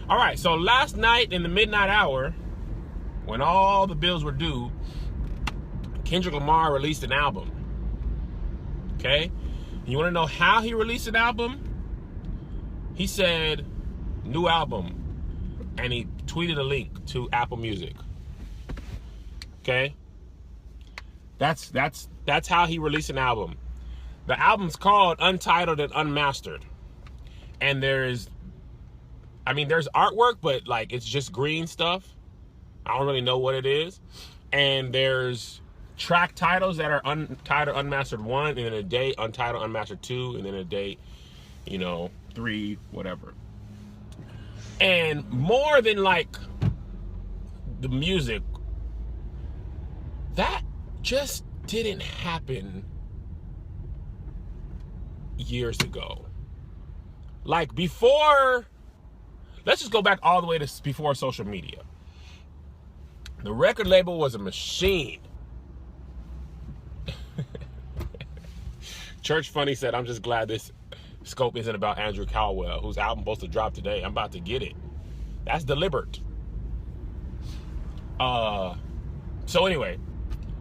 All right, so last night in the midnight hour, when all the bills were due, Kendrick Lamar released an album. Okay? You want to know how he released an album? He said, new album. And he tweeted a link to Apple Music. Okay? That's how he released an album. The album's called Untitled and Unmastered. And there's artwork, but like it's just green stuff. I don't really know what it is. And there's track titles that are Untitled, Unmastered 1, and then a date, Untitled, Unmastered 2, and then a date, 3, whatever. And more than like the music, that just didn't happen years ago. Like before, let's just go back all the way to before social media. The record label was a machine. Church Funny said, I'm just glad this scope isn't about Andrew Caldwell, whose album supposed to drop today. I'm about to get it. That's deliberate. So anyway,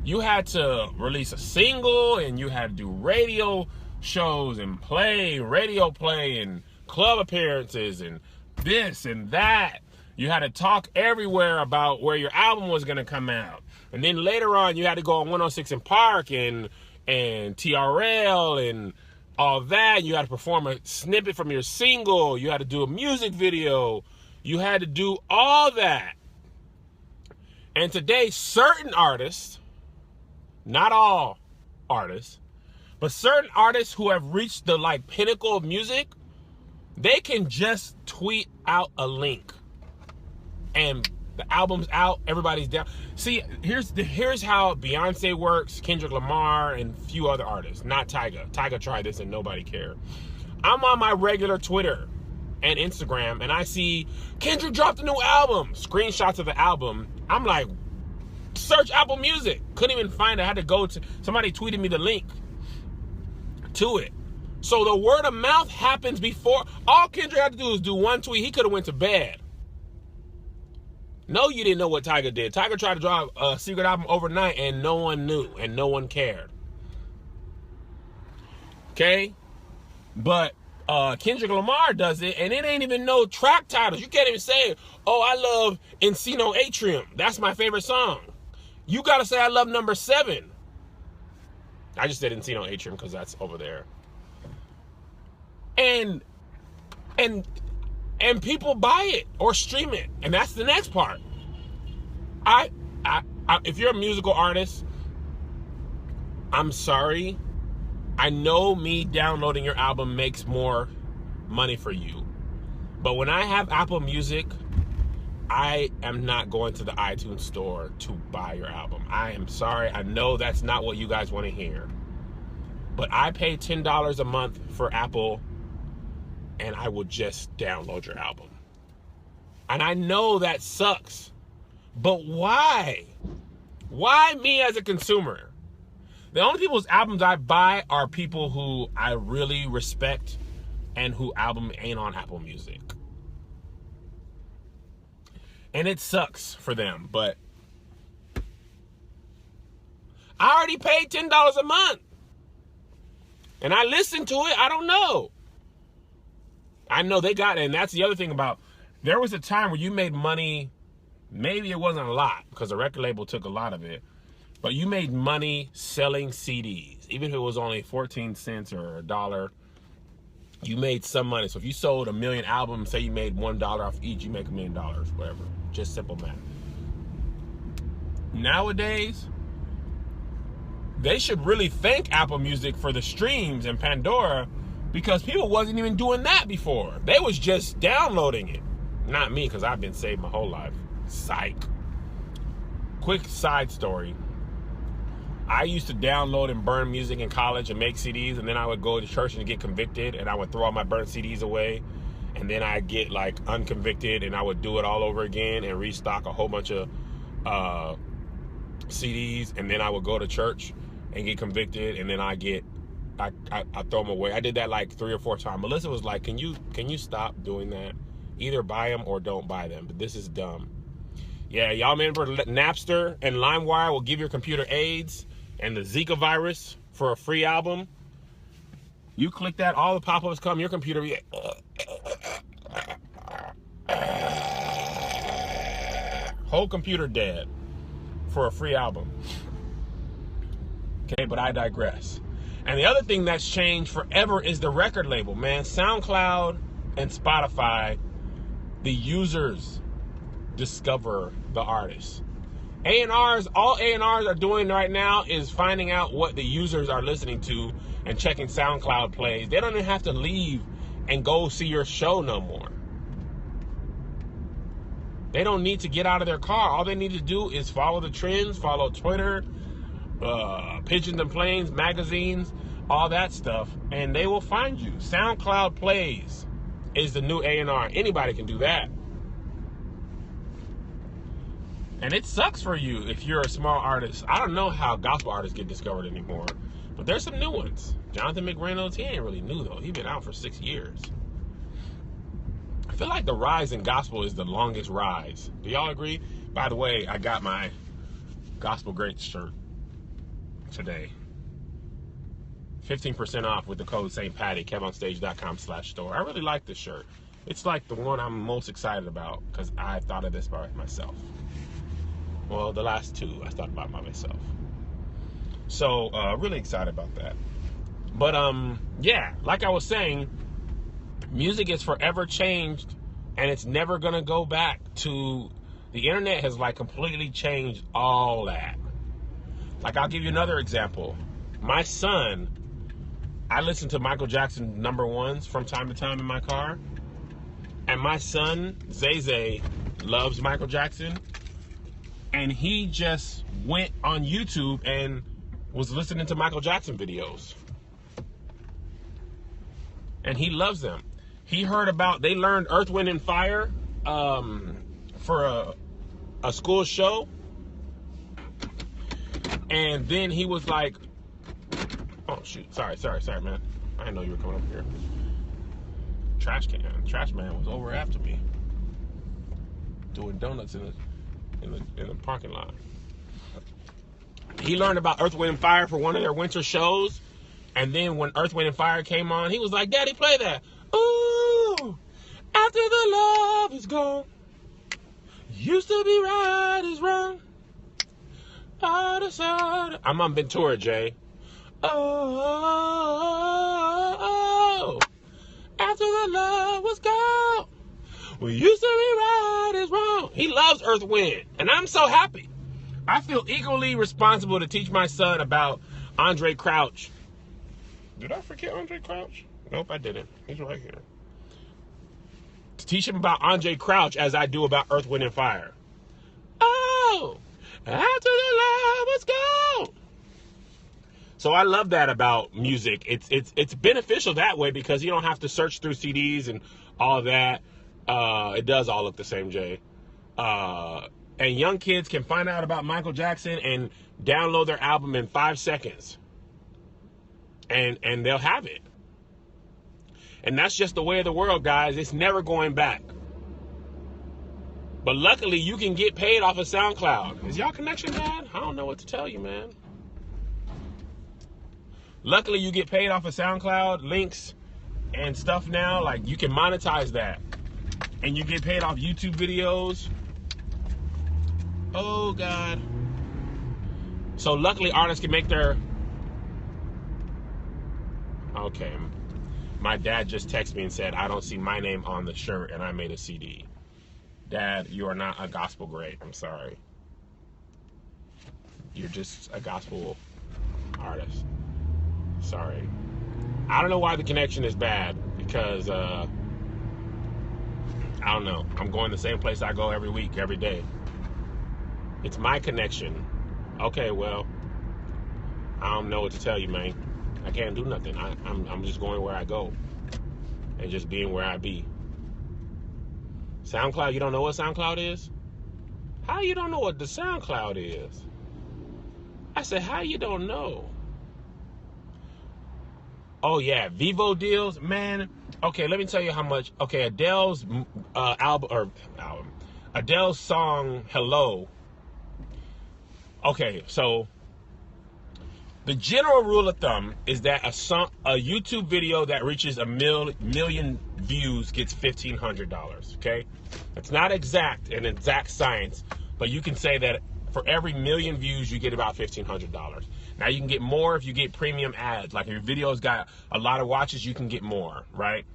you had to release a single, and you had to do radio shows and radio play and club appearances and this and that. You had to talk everywhere about where your album was going to come out. And then later on, you had to go on 106 in Park and TRL and all that. You had to perform a snippet from your single. You had to do a music video. You had to do all that. And today, certain artists, not all artists, but certain artists who have reached the like pinnacle of music, they can just tweet out a link and the album's out, everybody's down. See, here's how Beyonce works, Kendrick Lamar, and a few other artists. Not Tyga. Tyga tried this and nobody cared. I'm on my regular Twitter and Instagram, and I see Kendrick dropped a new album. Screenshots of the album. I'm like, search Apple Music. Couldn't even find it. I had to go to, somebody tweeted me the link to it. So the word of mouth happens before. All Kendrick had to do is do one tweet. He could have went to bed. No, you didn't know what Tyga did. Tyga tried to drop a secret album overnight, and no one knew, and no one cared. Okay? But Kendrick Lamar does it, and it ain't even no track titles. You can't even say, oh, I love Encino Atrium. That's my favorite song. You got to say, I love number 7. I just said Encino Atrium because that's over there. And people buy it or stream it. And that's the next part. If you're a musical artist, I'm sorry. I know me downloading your album makes more money for you. But when I have Apple Music, I am not going to the iTunes store to buy your album. I am sorry. I know that's not what you guys want to hear. But I pay $10 a month for Apple, and I will just download your album. And I know that sucks. But why? Why me as a consumer? The only people's albums I buy are people who I really respect and who album ain't on Apple Music. And it sucks for them, but I already paid $10 a month. And I listened to it. I don't know. I know they got it. And that's the other thing about, there was a time where you made money. Maybe it wasn't a lot because the record label took a lot of it. But you made money selling CDs. Even if it was only 14 cents or $1, you made some money. So if you sold 1 million albums, say you made $1 off each, you make $1 million, whatever. Just simple math. Nowadays, they should really thank Apple Music for the streams and Pandora, because people wasn't even doing that before. They was just downloading it. Not me, because I've been saved my whole life. Psych. Quick side story. I used to download and burn music in college and make CDs, and then I would go to church and get convicted, and I would throw all my burnt CDs away, and then I'd get like unconvicted, and I would do it all over again and restock a whole bunch of CDs, and then I would go to church and get convicted, and then I throw them away. I did that like 3 or 4 times. Melissa was like, can you stop doing that? Either buy them or don't buy them. But this is dumb. Yeah, y'all remember Napster and LimeWire will give your computer AIDS and the Zika virus for a free album? You click that, all the pop-ups come, your computer be whole computer dead for a free album. Okay, but I digress. And the other thing that's changed forever is the record label, man. SoundCloud and Spotify, the users discover the artists. A&Rs, all A&Rs are doing right now is finding out what the users are listening to and checking SoundCloud plays. They don't even have to leave and go see your show no more. They don't need to get out of their car. All they need to do is follow the trends, follow Twitter, Pigeons and Planes, magazines, all that stuff, and they will find you. SoundCloud plays is the new A&R. Anybody can do that. And it sucks for you if you're a small artist. I don't know how gospel artists get discovered anymore, but there's some new ones. Jonathan McReynolds, he ain't really new though. He's been out for 6 years. I feel like the rise in gospel is the longest rise. Do y'all agree? By the way, I got my Gospel Greats shirt today. 15% off with the code St. Patty, KevOnStage.com/store. I really like this shirt. It's like the one I'm most excited about because I thought of this by myself. Well, the last two I thought about by myself. So, really excited about that. But, yeah, like I was saying, music is forever changed, and it's never going to go back to... The internet has, like, completely changed all that. Like, I'll give you another example. My son, I listen to Michael Jackson #1s from time to time in my car. And my son, Zay, loves Michael Jackson. And he just went on YouTube and was listening to Michael Jackson videos. And he loves them. He heard about, they learned Earth, Wind, and Fire for a school show. And then he was like, oh shoot, sorry, man. I didn't know you were coming up here. Trash man was over after me. Doing donuts in the parking lot. He learned about Earth, Wind, and Fire for one of their winter shows. And then when Earth, Wind, and Fire came on, he was like, Daddy, play that. Ooh, after the love is gone, used to be right is wrong. I'm on Ventura, Jay. Oh, after the love was gone, we used to be right is wrong. He loves Earth, Wind, and I'm so happy. I feel equally responsible to teach my son about Andre Crouch. Did I forget Andre Crouch? Nope, I didn't. He's right here. To teach him about Andre Crouch as I do about Earth, Wind, and Fire. Oh, after the love was gone. So I love that about music. It's beneficial that way because you don't have to search through CDs and all that. It does all look the same, Jay. And young kids can find out about Michael Jackson and download their album in 5 seconds. And they'll have it. And that's just the way of the world, guys. It's never going back. But luckily, you can get paid off of SoundCloud. Is y'all connection bad? I don't know what to tell you, man. Luckily, you get paid off of SoundCloud links and stuff now. Like, you can monetize that. And you get paid off YouTube videos. Oh, God. So, luckily, artists can make their... Okay. My dad just texted me and said, I don't see my name on the shirt, and I made a CD. Dad, you are not a gospel great. I'm sorry. You're just a gospel artist. Sorry. I don't know why the connection is bad, because, I don't know. I'm going the same place I go every week, every day. It's my connection. Okay, well, I don't know what to tell you, man. I can't do nothing. I'm just going where I go and just being where I be. SoundCloud, you don't know what SoundCloud is? How you don't know what the SoundCloud is? I said, how you don't know? Oh, yeah, Vivo deals. Man, Okay, let me tell you how much. Okay, Adele's Adele's song "Hello." Okay, so the general rule of thumb is that a YouTube video that reaches a million views gets $1,500. Okay, it's not an exact science, but you can say that for every million views you get about $1,500. Now you can get more if you get premium ads. Like if your video's got a lot of watches, you can get more, right?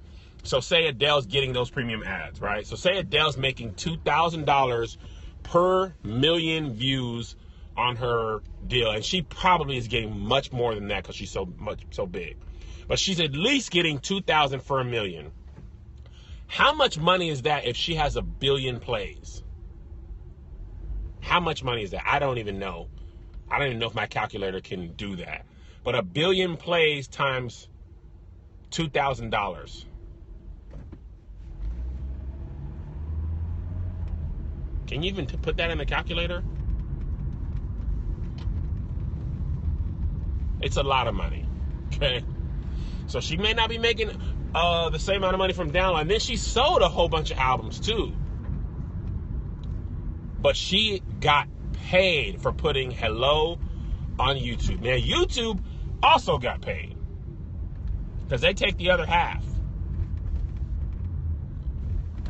So say Adele's getting those premium ads, right? So say Adele's making $2,000 per million views on her deal, and she probably is getting much more than that because she's so big. But she's at least getting $2,000 for a million. How much money is that if she has 1 billion plays? How much money is that? I don't even know. I don't even know if my calculator can do that. But 1 billion plays times $2,000. Can you even put that in the calculator? It's a lot of money, okay? So she may not be making the same amount of money from download. And then she sold a whole bunch of albums too. But she got paid for putting Hello on YouTube. Now, YouTube also got paid because they take the other half.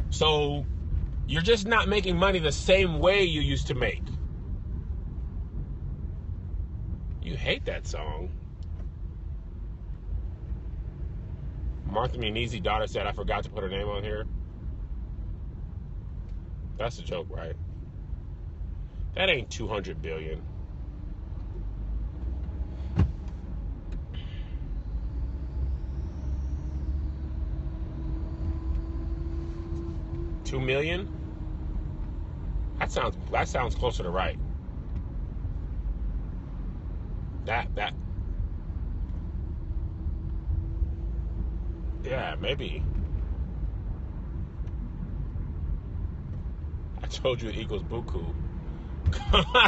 So you're just not making money the same way you used to make. You hate that song. Martha Munizi's daughter said I forgot to put her name on here. That's a joke, right? That ain't 200 billion. $2 million? That sounds closer to right. Yeah, maybe. I told you it equals buku.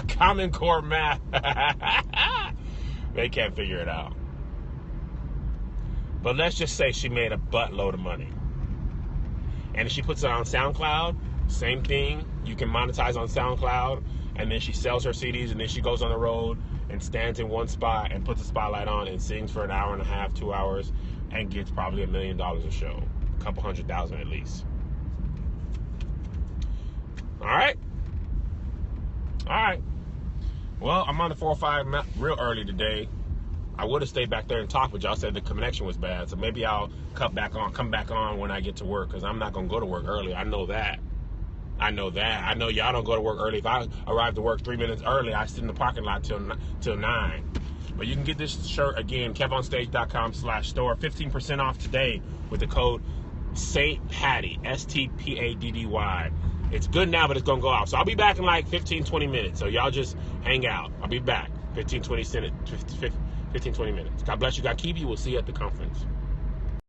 Common Core math. They can't figure it out. But let's just say she made a buttload of money. And if she puts it on SoundCloud, same thing. You can monetize on SoundCloud. And then she sells her CDs, and then she goes on the road and stands in one spot and puts a spotlight on and sings for an hour and a half, 2 hours, and gets probably $1 million a show. A couple $100,000 at least. All right. Well, I'm on the 405 real early today. I would have stayed back there and talked, but y'all said the connection was bad. So maybe I'll come back on when I get to work, because I'm not going to go to work early. I know that. I know y'all don't go to work early. If I arrive to work 3 minutes early, I sit in the parking lot till 9. But you can get this shirt again, KevOnStage.com/store. 15% off today with the code St. Paddy, STPADDY. It's good now, but it's going to go out. So I'll be back in like 15, 20 minutes. So y'all just hang out. I'll be back 15, 20 minutes. God bless you. God keep you. We'll see you at the conference.